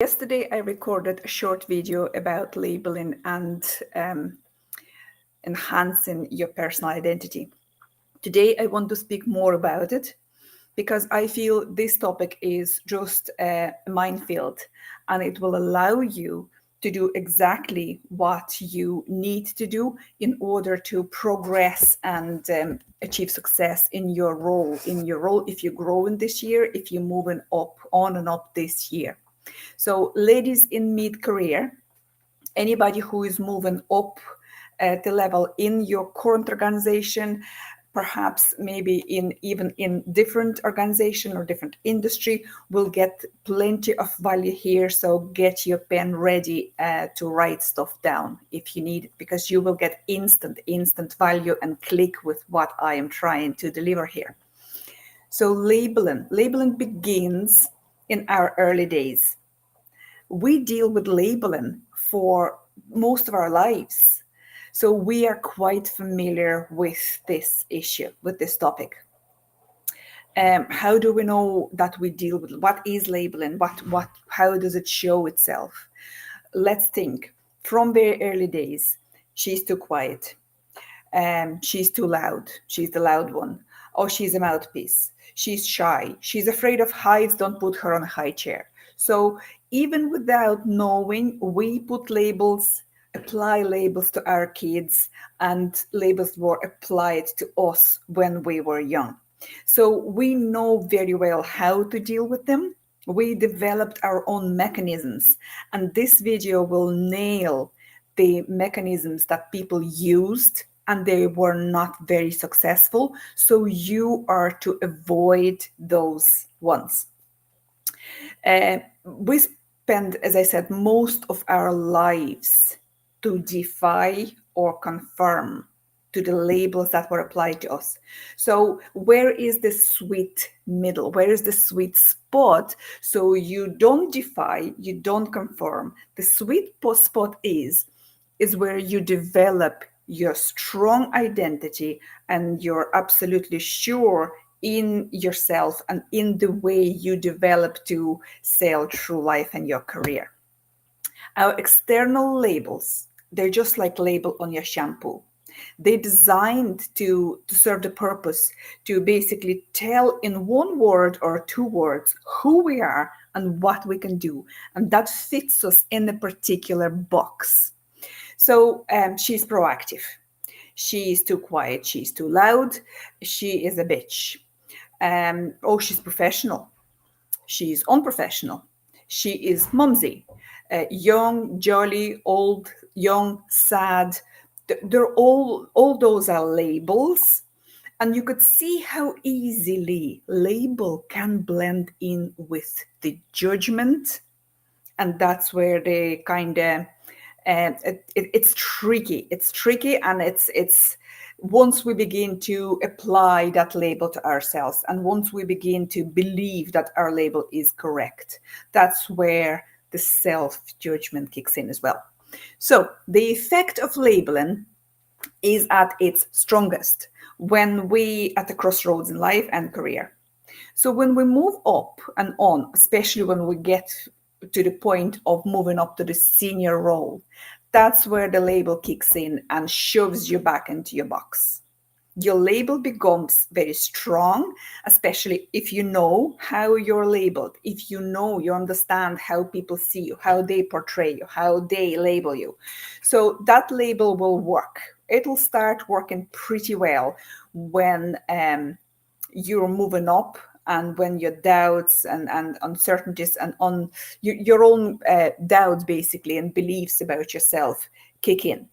Yesterday, I recorded a short video about labeling and enhancing your personal identity. Today, I want to speak more about it because I feel this topic is just a minefield and it will allow you to do exactly what you need to do in order to progress and achieve success in your role. If you're growing this year, if you're moving up, on and up this year. So, ladies in mid-career, anybody who is moving up the level in your current organization, perhaps maybe even in different organization or different industry, will get plenty of value here. So get your pen ready to write stuff down if you need it, because you will get instant value and click with what I am trying to deliver here. So labeling begins in our early days. We deal with labeling for most of our lives. So we are quite familiar with this issue, with this topic. How do we know that we deal with what is labeling? How does it show itself? Let's think. From very early days, she's too quiet. She's too loud. She's the loud one. Or she's a mouthpiece. She's shy. She's afraid of heights. Don't put her on a high chair. So even without knowing, we put labels, apply labels to our kids, and labels were applied to us when we were young. So we know very well how to deal with them. We developed our own mechanisms, and this video will nail the mechanisms that people used and they were not very successful. So you are to avoid those ones. We spend, as I said, most of our lives to defy or confirm to the labels that were applied to us. So where is the sweet middle? Where is the sweet spot? So you don't defy, you don't confirm. The sweet spot is where you develop your strong identity and you're absolutely sure in yourself and in the way you develop to sail through life and your career. Our external labels, they're just like label on your shampoo. They're designed to serve the purpose to basically tell in one word or two words who we are and what we can do. And that fits us in a particular box. So she's proactive. She is too quiet. She's too loud. She is a bitch. She's professional. She's unprofessional. She is mumsy. Young, jolly, old, young, sad. They're all those are labels. And you could see how easily label can blend in with the judgment. And that's where they kind of it's tricky. It's tricky, and it's once we begin to apply that label to ourselves, and once we begin to believe that our label is correct, that's where the self-judgment kicks in as well. So the effect of labeling is at its strongest when we at the crossroads in life and career. So when we move up and on, especially when we get to the point of moving up to the senior role, that's where the label kicks in and shoves you back into your box. Your label becomes very strong, especially if you know how you're labeled, if you know, you understand how people see you, how they portray you, how they label you. So that label will work. It'll start working pretty well when you're moving up and when your doubts and uncertainties and on your own doubts basically and beliefs about yourself kick in.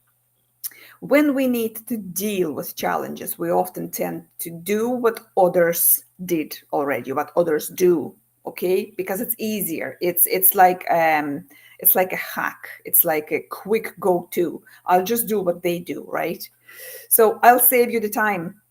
When we need to deal with challenges, we often tend to do what others did already, what others do, okay? Because it's easier. It's like a hack. It's like a quick go-to. I'll just do what they do, right? So I'll save you the time.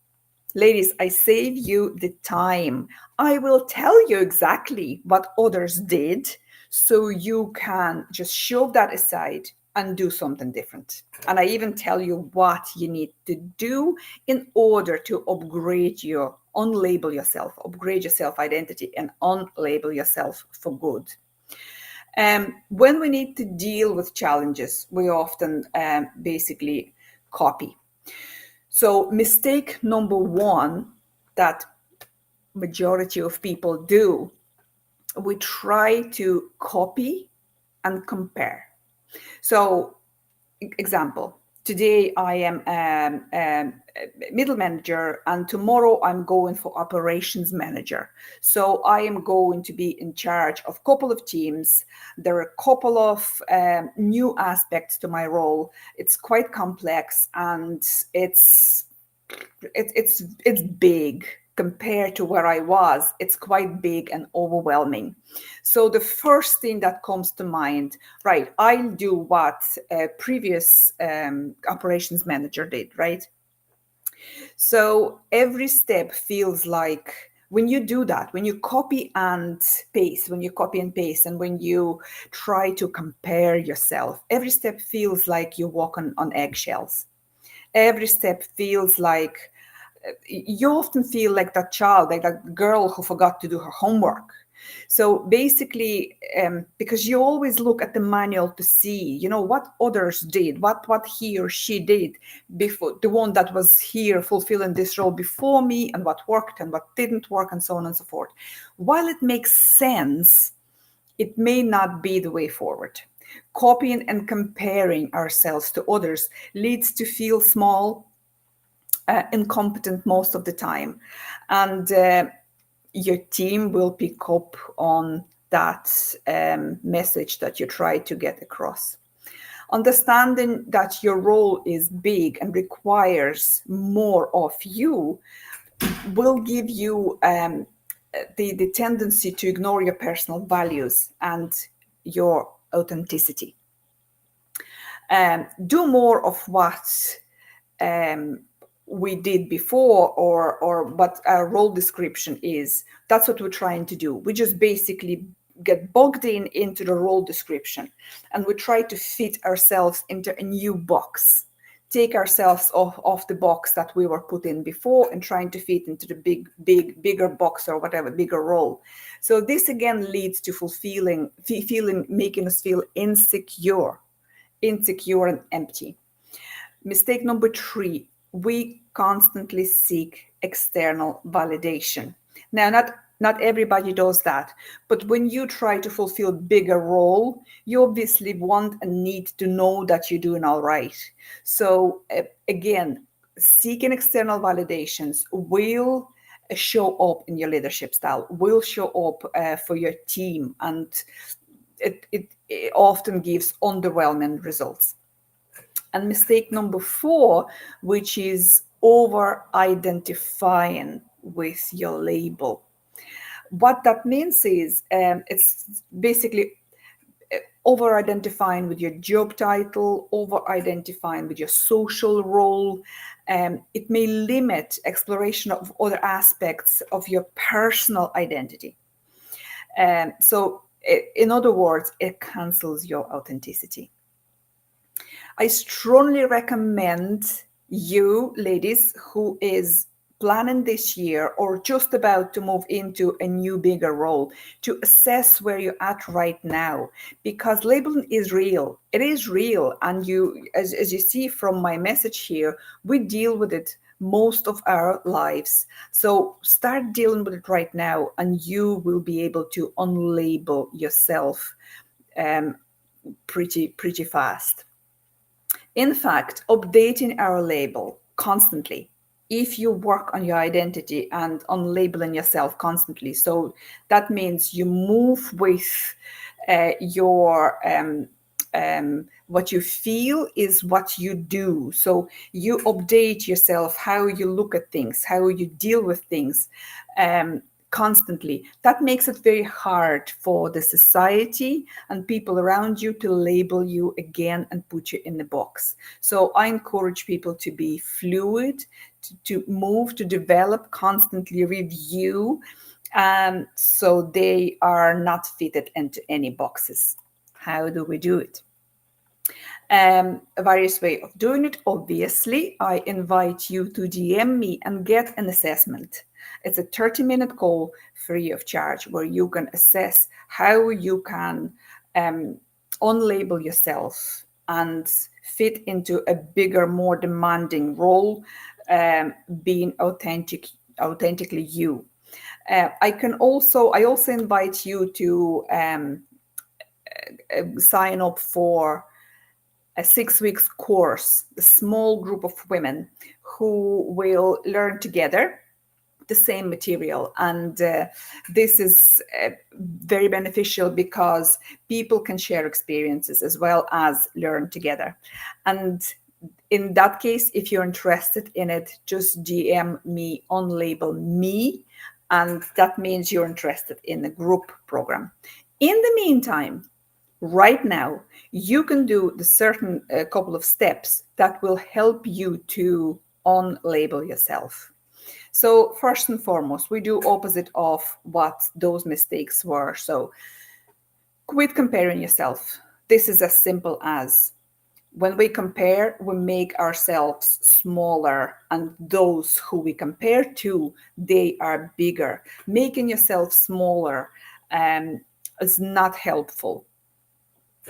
Ladies, I save you the time. I will tell you exactly what others did so you can just shove that aside and do something different. And I even tell you what you need to do in order to upgrade your, unlabel yourself, upgrade your self-identity and unlabel yourself for good. When we need to deal with challenges, we often basically copy. So mistake number one that majority of people do, we try to copy and compare. So example, today I am middle manager and tomorrow I'm going for operations manager. So I am going to be in charge of a couple of teams. There are a couple of new aspects to my role. It's quite complex and it's big compared to where I was. It's quite big and overwhelming. So the first thing that comes to mind, right, I'll do what a previous operations manager did, right? So every step feels like when you do that, when you copy and paste, and when you try to compare yourself, every step feels like you walk on eggshells. Every step feels like you often feel like that child, like that girl who forgot to do her homework. So basically, because you always look at the manual to see, what others did, what he or she did before, the one that was here fulfilling this role before me, and what worked and what didn't work, and so on and so forth. While it makes sense, it may not be the way forward. Copying and comparing ourselves to others leads to feel small, incompetent most of the time. And your team will pick up on that message that you try to get across. Understanding that your role is big and requires more of you will give you the tendency to ignore your personal values and your authenticity. Do more of what we did before, or what our role description is. That's what we're trying to do. We just basically get bogged into the role description, and we try to fit ourselves into a new box, take ourselves off the box that we were put in before, and trying to fit into the bigger box, or whatever, bigger role. So this again leads to making us feel insecure and empty. Mistake number 3, we constantly seek external validation. Now, not everybody does that, but when you try to fulfill bigger role, you obviously want and need to know that you're doing all right. So again, seeking external validations will show up in your leadership style, will show up for your team, and it often gives underwhelming results. And mistake number 4, which is over identifying with your label. What that means is it's basically over identifying with your job title, over identifying with your social role. It may limit exploration of other aspects of your personal identity. So, in other words, it cancels your authenticity. I strongly recommend you, ladies, who is planning this year or just about to move into a new bigger role, to assess where you're at right now, because labeling is real. It is real. And you, as you see from my message here, we deal with it most of our lives. So start dealing with it right now, and you will be able to unlabel yourself pretty fast. In fact, updating our label constantly, if you work on your identity and on labeling yourself constantly. So that means you move with your what you feel is what you do. So you update yourself, how you look at things, how you deal with things constantly. That makes it very hard for the society and people around you to label you again and put you in the box. So I encourage people to be fluid, to move, to develop, constantly review, so they are not fitted into any boxes. How do we do it? A various way of doing it. Obviously, I invite you to DM me and get an assessment. It's a 30-minute call free of charge, where you can assess how you can unlabel yourself and fit into a bigger, more demanding role, being authentically you. I also invite you to sign up for a 6 weeks course, a small group of women who will learn together the same material. And this is very beneficial because people can share experiences as well as learn together. And in that case, if you're interested in it, just DM me, unlabel me, and that means you're interested in the group program. In the meantime, right now, you can do the certain couple of steps that will help you to unlabel yourself. So first and foremost, we do opposite of what those mistakes were. So quit comparing yourself. This is as simple as when we compare, we make ourselves smaller, and those who we compare to, they are bigger. Making yourself smaller is not helpful.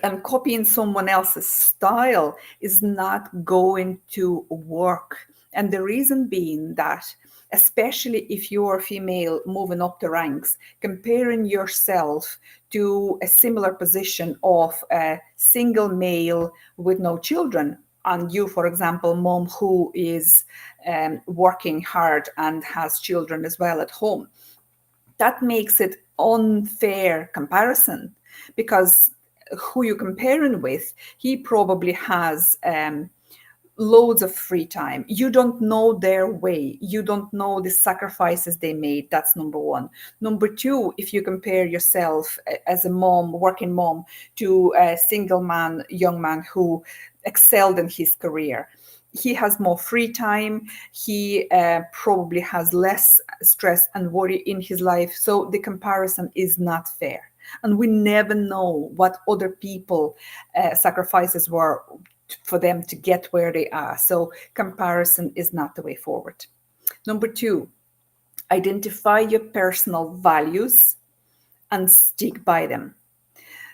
And copying someone else's style is not going to work. And the reason being that, especially if you're a female moving up the ranks, comparing yourself to a similar position of a single male with no children, and you, for example, mom who is working hard and has children as well at home, that makes it unfair comparison, because who you're comparing with, he probably has loads of free time. You don't know their way. You don't know the sacrifices they made. That's number one. Number two, if you compare yourself as a mom, working mom, to a single man, young man who excelled in his career, he has more free time. He probably has less stress and worry in his life. So the comparison is not fair. And we never know what other people sacrifices were for them to get where they are. So comparison is not the way forward. Number two, identify your personal values and stick by them.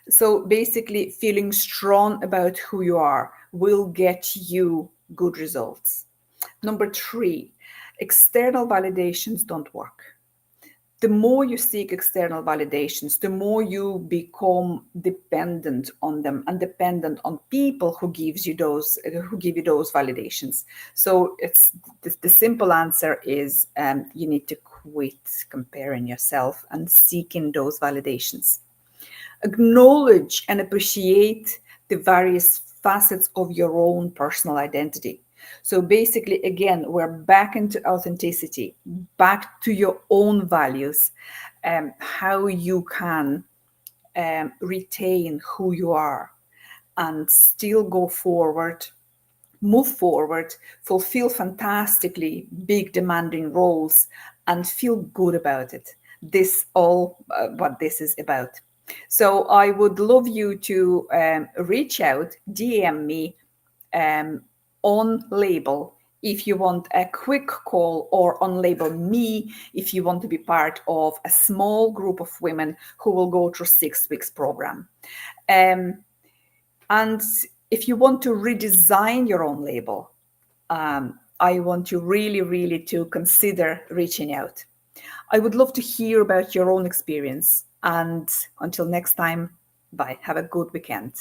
So basically, feeling strong about who you are will get you good results. Number three, external validations don't work. The more you seek external validations, the more you become dependent on them and dependent on people who give you those validations. So it's the simple answer is you need to quit comparing yourself and seeking those validations. Acknowledge and appreciate the various facets of your own personal identity. So basically, again, we're back into authenticity, back to your own values, how you can retain who you are and still go forward, move forward, fulfill fantastically big demanding roles, and feel good about it. This all what this is about. So I would love you to reach out, DM me on label if you want a quick call, or unlabel me if you want to be part of a small group of women who will go through 6 weeks program. And if you want to redesign your own label, I want you really, really to consider reaching out. I would love to hear about your own experience. And until next time, bye. Have a good weekend.